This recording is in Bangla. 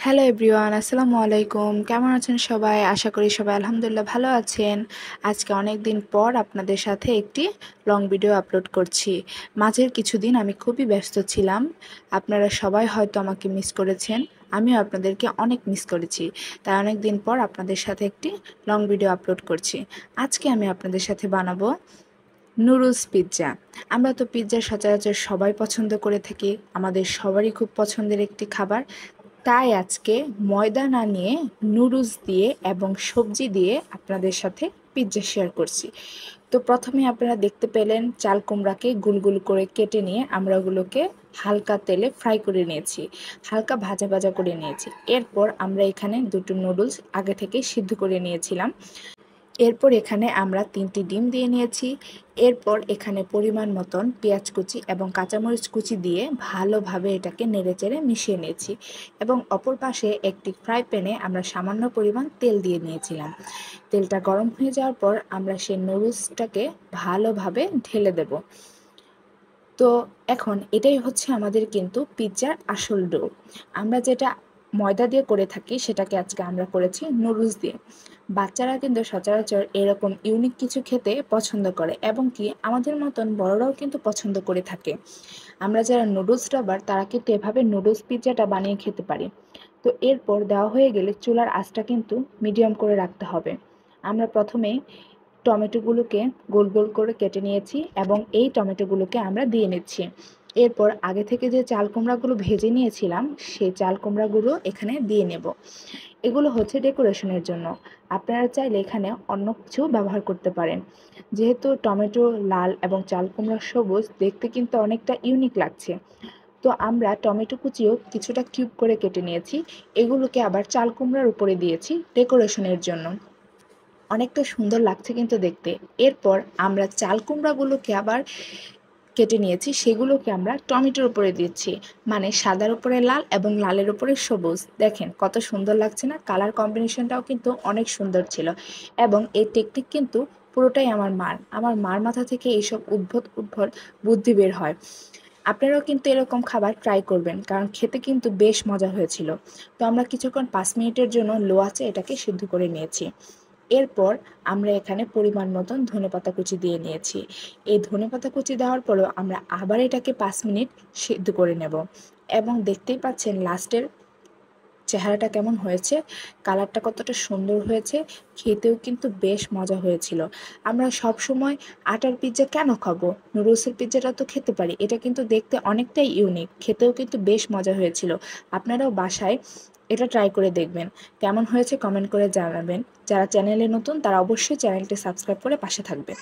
হ্যালো এভরিওয়ান, আসসালামু আলাইকুম। কেমন আছেন সবাই? আশা করি সবাই আলহামদুলিল্লাহ ভালো আছেন। আজকে অনেক দিন পর আপনাদের সাথে একটি লং ভিডিও আপলোড করছি। মাঝের কিছুদিন আমি খুবই ব্যস্ত ছিলাম। আপনারা সবাই হয়তো আমাকে মিস করেছেন। আমিও আপনাদেরকে অনেক মিস করেছি। তাই অনেক দিন পর আপনাদের সাথে একটি লং ভিডিও আপলোড করছি। আজকে আমি আপনাদের সাথে বানাবো নুডলস পিৎজা। আমরা তো পিৎজা সচরাচর সবাই পছন্দ করে থাকি। আমাদের সবারই খুব পছন্দের একটি খাবার। তাই আজকে ময়দা না নিয়ে নুডলস দিয়ে এবং সবজি দিয়ে আপনাদের সাথে পিৎজা শেয়ার করছি। তো প্রথমে আপনারা দেখতে পেলেন চাল কুমড়াকে গুল গুল করে কেটে নিয়ে আমরা ওগুলোকে হালকা তেলে ফ্রাই করে নিয়েছি, হালকা ভাজা ভাজা করে নিয়েছি। এরপর আমরা এখানে দুটো নুডলস আগে থেকে সিদ্ধ করে নিয়েছিলাম। এরপর এখানে আমরা 3টি ডিম দিয়ে নিয়েছি। এরপর এখানে পরিমাণ মতন পেঁয়াজ কুচি এবং কাঁচামরিচ কুচি দিয়ে ভালোভাবে এটাকে নেড়েচেড়ে মিশিয়ে নিয়েছি এবং অপর পাশে একটি ফ্রাই প্যানে আমরা সামান্য পরিমাণ তেল দিয়ে নিয়েছিলাম। তেলটা গরম হয়ে যাওয়ার পর আমরা সেই নুডলসটাকে ভালোভাবে ঢেলে দেব। তো এখন এটাই হচ্ছে আমাদের কিন্তু পিৎজার আসল ডো। আমরা যেটা ময়দা দিয়ে করে থাকি সেটাকে আজকে আমরা করেছি নুডলস দিয়ে। বাচ্চারা কিন্তু সচরাচর এরকম ইউনিক কিছু খেতে পছন্দ করে এবং কি আমাদের মতন বড়রাও কিন্তু পছন্দ করে থাকে। আমরা যারা নুডলস লাভার তারা কিন্তু এভাবে নুডলস পিৎজাটা বানিয়ে খেতে পারি। তো এরপর দেওয়া হয়ে গেলে চুলার আঁচটা কিন্তু মিডিয়াম করে রাখতে হবে। আমরা প্রথমে টমেটোগুলোকে গোল গোল করে কেটে নিয়েছি এবং এই টমেটোগুলোকে আমরা দিয়ে নিচ্ছি। এরপর আগে থেকে যে চাল কুমড়াগুলো ভেজে নিয়েছিলাম সেই চাল কুমড়াগুলো এখানে দিয়ে নেব। এগুলো হচ্ছে ডেকোরেশনের জন্য। আপনারা চাইলে এখানে অন্য কিছু ব্যবহার করতে পারেন। যেহেতু টমেটো লাল এবং চাল কুমড়া সবুজ, দেখতে কিন্তু অনেকটা ইউনিক লাগছে। তো আমরা টমেটো কুচিও কিছুটা কিউব করে কেটে নিয়েছি। এগুলোকে আবার চাল কুমড়ার উপরে দিয়েছি ডেকোরেশনের জন্য। অনেকটা সুন্দর লাগছে কিন্তু দেখতে। এরপর আমরা চাল কুমড়াগুলোকে আবার কেটে নিয়েছি, সেগুলোকে আমরা টমেটোর উপরে দিচ্ছি। মানে সাদার উপরে লাল এবং লালের উপরে সবুজ। দেখেন কত সুন্দর লাগছে না? কালার কম্বিনেশনটাও কিন্তু অনেক সুন্দর ছিল। এবং এই টেকনিক কিন্তু পুরোটাই আমার মার মাথা থেকে এইসব উদ্ভট উদ্ভট বুদ্ধি বের হয়। আপনারাও কিন্তু এরকম খাবার ট্রাই করবেন, কারণ খেতে কিন্তু বেশ মজা হয়েছিল। তো আমরা কিছুক্ষণ 5 মিনিটের জন্য লো আঁচে এটাকে সিদ্ধ করে নিয়েছি। এরপর আমরা এখানে পরিমাণ মতন ধনেপাতা কুচি দিয়ে নিয়েছি। এই ধনেপাতা কুচি দেওয়ার পরেও আমরা আবার এটাকে 5 মিনিট সিদ্ধ করে নেব এবং দেখতেই পাচ্ছেন লাস্টের চেহারাটা কেমন হয়েছে, কালারটা কতটা সুন্দর হয়েছে। খেতেও কিন্তু বেশ মজা হয়েছিল। আমরা সব সময় আটার পিৎজা কেন খাবো? নুডলসের পিৎজাটা তো খেতে পারি। এটা কিন্তু দেখতে অনেকটাই ইউনিক, খেতেও কিন্তু বেশ মজা হয়েছিল। আপনারাও বাসায় এটা ট্রাই করে দেখবেন। কেমন হয়েছে কমেন্ট করে জানাবেন। যারা চ্যানেলে নতুন তারা অবশ্যই চ্যানেলটি সাবস্ক্রাইব করে পাশে থাকবেন।